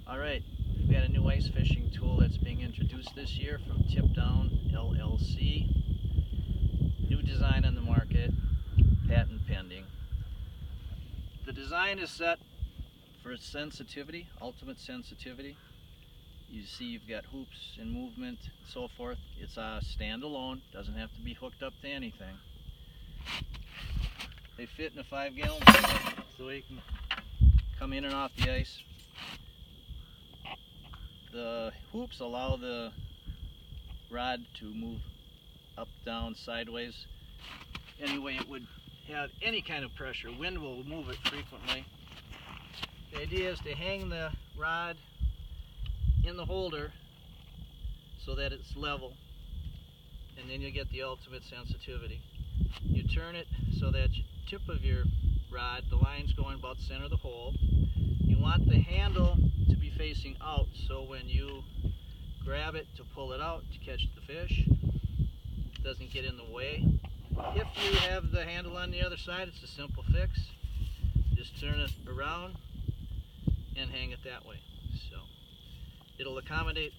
Alright, we've got a new ice fishing tool that's being introduced this year from Tip Down LLC. New design on the market, patent pending. The design is set for its sensitivity, ultimate sensitivity. You see you've got hoops and movement and so forth. It's a standalone, doesn't have to be hooked up to anything. They fit in a 5-gallon bucket so you can come in and off the ice. The hoops allow the rod to move up, down, sideways, any way it would have any kind of pressure. Wind will move it frequently. The idea is to hang the rod in the holder so that it's level, and then you get the ultimate sensitivity. You turn it so that the tip of your rod, the line's going about the center of the hole. You want the handle to be facing out, so when you grab it to pull it out to catch the fish, it doesn't get in the way. If you have the handle on the other side, it's a simple fix. Just turn it around and hang it that way. So it'll accommodate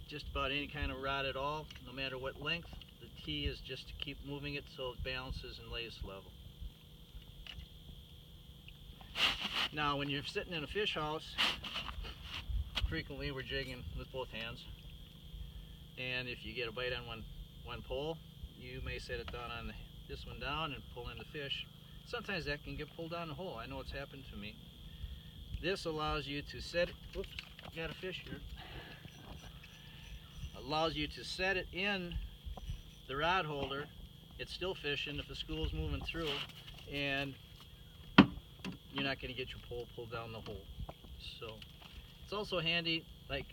just about any kind of rod at all, no matter what length. The key is just to keep moving it so it balances and lays level. Now when you're sitting in a fish house, frequently we're jigging with both hands, and if you get a bite on one pole, you may set it down on this one down and pull in the fish. Sometimes that can get pulled down the hole. I know it's happened to me. This allows you to set it, oops, got a fish here. Allows you to set it in the rod holder. It's still fishing if the school's moving through, and you're not going to get your pole pulled down the hole. So it's also handy, like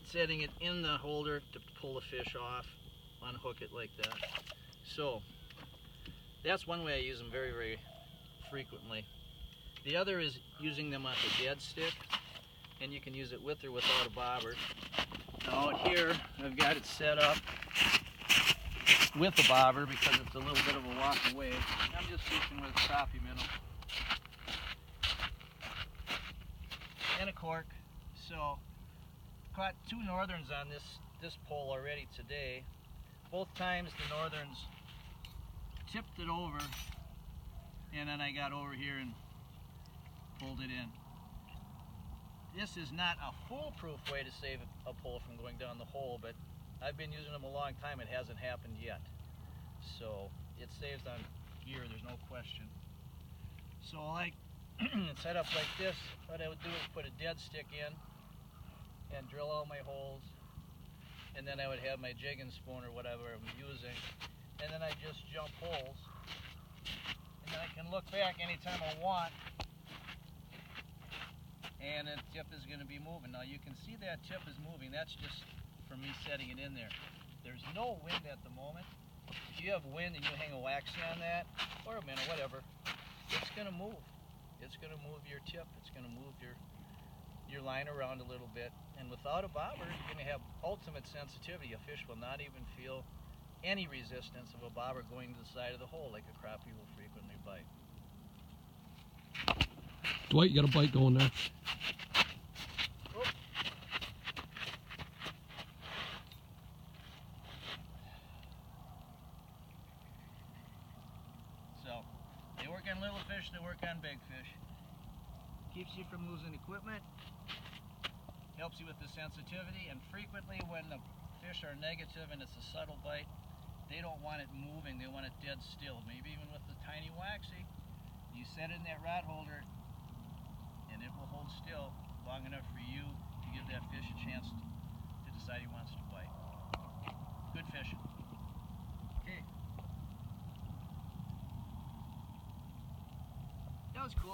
setting it in the holder to pull the fish off, unhook it like that. So that's one way I use them very, very frequently. The other is using them on the dead stick, and you can use it with or without a bobber. Now out here I've got it set up with a bobber because it's a little bit of a walk away. I'm just fishing with a crappie minnow and a cork. So caught 2 northerns on this pole already today. Both times the northerns tipped it over, and then I got over here and pulled it in. This is not a foolproof way to save a pole from going down the hole, but I've been using them a long time. It hasn't happened yet. So it saves on gear, there's no question. So like set up like this, what I would do is put a dead stick in and drill all my holes, and then I would have my jigging spoon or whatever I'm using, and then I just jump holes, and then I can look back anytime I want, and the tip is going to be moving. Now you can see that tip is moving. That's just from me setting it in there. There's no wind at the moment. If you have wind and you hang a waxy on that, or a minnow, whatever, it's going to move. It's going to move your tip. It's going to move your line around a little bit. And without a bobber, you're going to have ultimate sensitivity. A fish will not even feel any resistance of a bobber going to the side of the hole like a crappie will frequently bite. Dwight, you got a bite going there. So, they work on little fish, they work on big fish. Keeps you from losing equipment, helps you with the sensitivity, and frequently when the fish are negative and it's a subtle bite, they don't want it moving, they want it dead still. Maybe even with the tiny waxy, you set it in that rod holder and it will hold still long enough for you to give that fish a chance to decide he wants to bite. Good fishing. Okay. That was cool.